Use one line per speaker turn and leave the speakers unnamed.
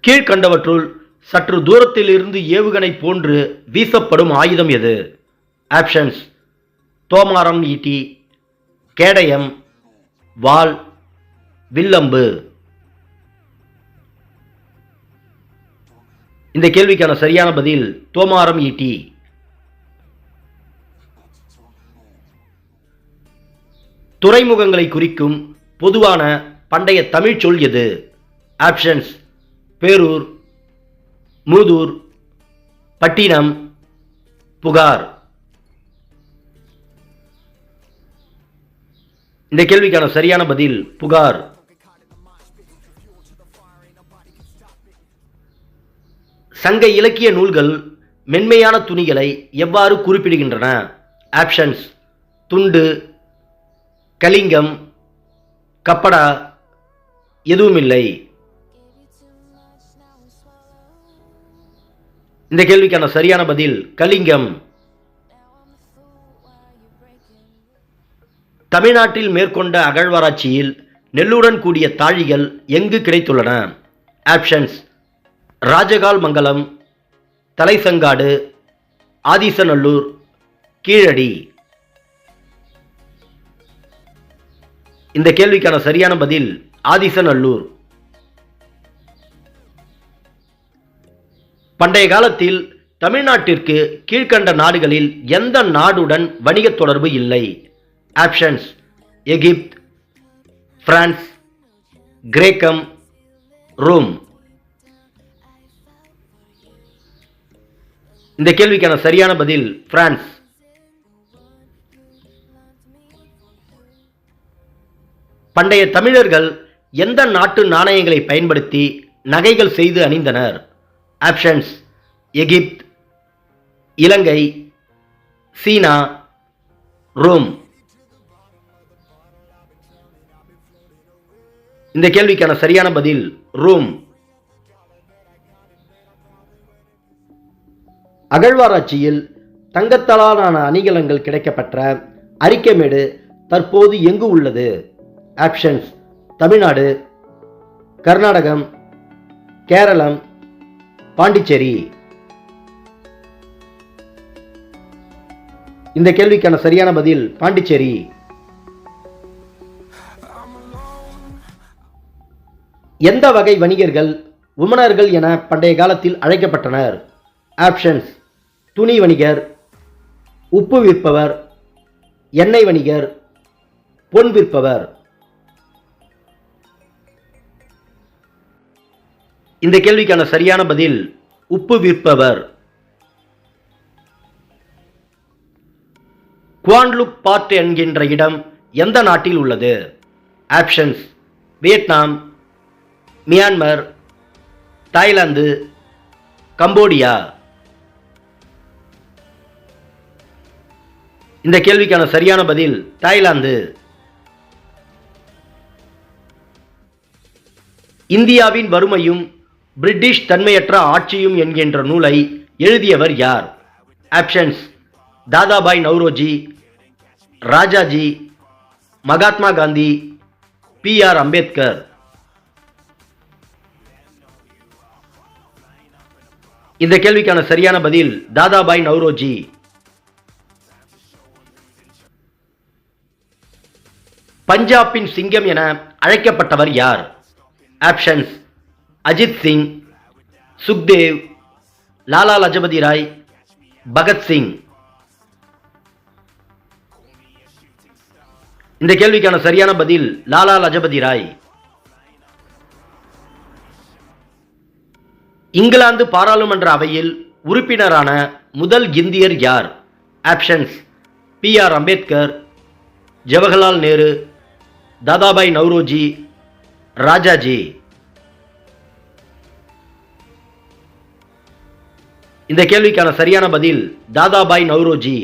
கீழ்கண்டவற்றுள் சற்று தூரத்தில் இருந்து ஏவுகணை போன்று வீசப்படும் ஆயுதம் எது? ஆப்ஷன்ஸ்: தோமாரம், ஈட்டி, கேடயம், வாள், வில்லம்பு. இந்த கேள்விக்கான சரியான பதில் தோமாரம், ஈட்டி. துறைமுகங்களை குறிக்கும் பொதுவான பண்டைய தமிழ் சொல் எது? ஆப்ஷன்ஸ்: பேரூர், மூதூர், பட்டினம், புகார். இந்த கேள்விக்கான சரியான பதில் புகார். சங்க இலக்கிய நூல்கள் மென்மையான துணிகளை எவ்வாறு குறிப்பிடுகின்றன? ஆப்ஷன்ஸ்: துண்டு, கலிங்கம், கப்படா, எதுவுமில்லை. இந்த கேள்விக்கான சரியான பதில் கலிங்கம். தமிழ்நாட்டில் மேற்கொண்ட அகழ்வாராய்ச்சியில் நெல்லுடன் கூடிய தாழிகள் எங்கு கிடைத்துள்ளன? ஆப்ஷன்ஸ்: ராஜகால் மங்கலம், தலைசங்காடு, ஆதிசநல்லூர், கீழடி. இந்த கேள்விக்கான சரியான பதில் ஆதிசநல்லூர். பண்டைய காலத்தில் தமிழ்நாட்டிற்கு கீழ்கண்ட நாடுகளில் எந்த நாடுடன் வணிக தொடர்பு இல்லை? ஆப்ஷன்ஸ்: எகிப்து, பிரான்ஸ், கிரேக்கம், ரோம். இந்த கேள்விக்கான சரியான பதில் பிரான்ஸ். பண்டைய தமிழர்கள் எந்த நாட்டு நாணயங்களை பயன்படுத்தி நகைகள் செய்து அணிந்தனர்? ஆப்ஷன்ஸ்: எகிப்து, இலங்கை, சீனா, ரோம். இந்த கேள்விக்கான சரியான பதில் ரோம். அகழ்வாராய்ச்சியில் தங்கத்தாலான அணிகலன்கள் கிடைக்கப்பெற்ற அரிக்கமேடு தற்போது எங்கு உள்ளது? ஆப்ஷன்ஸ்: தமிழ்நாடு, கர்நாடகம், கேரளம், பாண்டிச்சேரி. இந்த கேள்விக்கான சரியான பதில் பாண்டிச்சேரி. எந்த வகை வணிகர்கள் உமணர்கள் என பண்டைய காலத்தில் அழைக்கப்பட்டனர்? ஆப்ஷன்ஸ்: துணி வணிகர், உப்பு விற்பவர், எண்ணெய் வணிகர், பொன் விற்பவர். இந்த கேள்விக்கான சரியான பதில் உப்பு விற்பவர். குவான்லுக் பாட் என்கின்ற இடம் எந்த நாட்டில் உள்ளது? Options: Vietnam, Myanmar, Thailand, Cambodia. இந்த கேள்விக்கான சரியான பதில் தாய்லாந்து. இந்தியாவின் வறுமையும் பிரிட்டிஷ் தன்மையற்ற ஆட்சியும் என்கின்ற நூலை எழுதியவர் யார்? Options: Dadabhai Naoroji, Rajaji, Mahatma Gandhi, B R. அம்பேத்கர். இந்த கேள்விக்கான சரியான பதில் தாதாபாய் நவ்ரோஜி. பஞ்சாபின் சிங்கம் என அழைக்கப்பட்டவர் யார்? ஆப்ஷன்ஸ்: அஜித் சிங், சுக்தேவ், லாலா லஜபதி ராய், பகத்சிங். இந்த கேள்விக்கான சரியான பதில் லாலா லஜபதி ராய். இங்கிலாந்து பாராளுமன்ற அவையில் உறுப்பினரான முதல் இந்தியர் யார்? Options: B R. அம்பேத்கர், ஜவஹர்லால் நேரு, தாதாபாய் நவ்ரோஜி, ராஜாஜி. இந்த கேள்விக்கான சரியான பதில் தாதாபாய் நவ்ரோஜி.